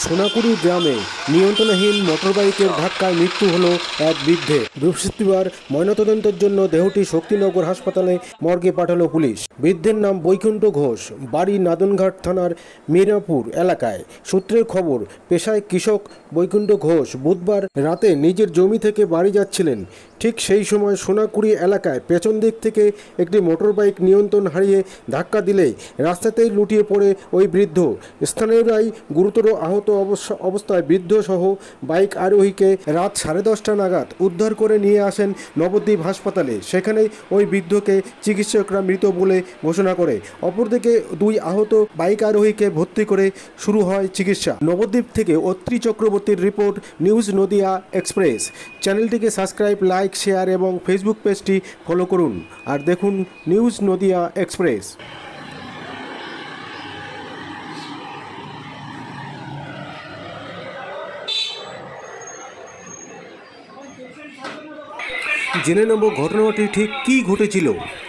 সোনাকুড়ি গ্রামে নিয়ন্ত্রণহীন মোটরবাইকের ধাক্কায় মৃত্যু হলো এক বৃদ্ধের। বৃহস্পতিবার ময়নাতদন্তের জন্য দেহটি শক্তিনগর হাসপাতালে মর্গে পাঠালো পুলিশ। বৃদ্ধের নাম বৈকুণ্ঠ ঘোষ, বাড়ি নাদনঘাট থানার মিরাপুর এলাকায়। সূত্রের খবর, পেশায় কৃষক বৈকুণ্ঠ ঘোষ বুধবার রাতে নিজের জমি থেকে বাড়ি যাচ্ছিলেন। ঠিক সেই সময় সোনাকুড়ি এলাকায় পেছন দিক থেকে একটি মোটরবাইক নিয়ন্ত্রণ হারিয়ে ধাক্কা দিলে রাস্তাতেই লুটিয়ে পড়ে ওই বৃদ্ধ। স্থানীয়রাই গুরুতর আহত অবস্থায় বৃদ্ধ সহ বাইক আরোহীকে রাত 10:30 নাগাদ উদ্ধার করে নিয়ে আসেন নবদ্বীপ হাসপাতালে। সেখানেই ওই বৃদ্ধকে চিকিৎসকরা মৃত বলে ঘোষণা করে। অপরদিকে 2 আহত বাইক আরোহীকে ভর্তি করে শুরু হয় চিকিৎসা। নবদ্বীপ থেকে অত্রি চক্রবর্তীর রিপোর্ট, নিউজ নদিয়া এক্সপ্রেস। চ্যানেলটিকে সাবস্ক্রাইব, লাইক, শেয়ার এবং ফেসবুক পেজটি ফলো করুন আর দেখুন নিউজ নদিয়া এক্সপ্রেস। জেনে নেব ঘটনাটি ঠিক কী ঘটেছিল,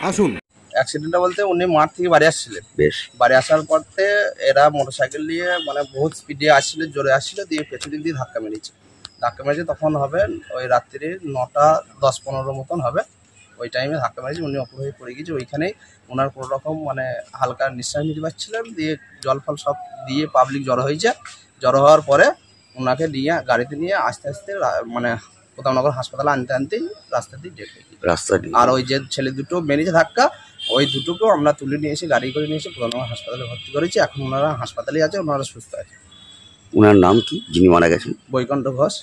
আসুন। অ্যাক্সিডেন্টটা বলতে উনি মাঠ থেকে বাড়ি আসছিলেন। বাড়ি আসার পরতে এরা মোটরসাইকেল নিয়ে মানে বহুত স্পিডে আসছিল, জোরে আসছিল, দিয়ে পেছন দিক দিয়ে ধাক্কা মেরেছে। তখন হবে ওই রাত্রির 9:10-15 মতন হবে। ওই টাইমে ধাক্কা মেরেছে, উনি অপর হয়ে পড়ে গিয়েছে। ওইখানেই ওনার কোনো রকম মানে হালকা নিঃশ্বাস নিতে পারছিলেন, দিয়ে জল ফল সব দিয়ে পাবলিক জড়ো হয়েছে। জড়ো হওয়ার পরে ওনাকে নিয়ে গাড়িতে নিয়ে আস্তে আস্তে মানে প্রতাপনগর হাসপাতালে আনতেই রাস্তাতেই ডেট হয়ে গেছে। আর ওই যে ছেলে দুটো মেরেছে ধাক্কা, ওই দুটোকেও আমরা তুলে নিয়ে এসে গাড়ি করে নিয়ে এসে প্রতাপনগর হাসপাতালে ভর্তি করেছি। এখন ওনারা হাসপাতালে আছে, ওনারা সুস্থ আছে। ওনার নাম কি, যিনি মারা গেছেন? বৈকুণ্ঠ ঘোষ,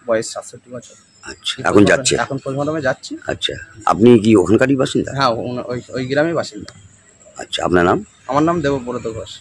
বয়স 67 বছর। আচ্ছা, এখন যাচ্ছে? এখন পোস্টমর্টমে যাচ্ছি। আচ্ছা, আপনি কি ওখানকারই বাসিন্দা? হ্যাঁ, ওই গ্রামের বাসিন্দা। আচ্ছা, আপনার নাম? আমার নাম দেবব্রত ঘোষ।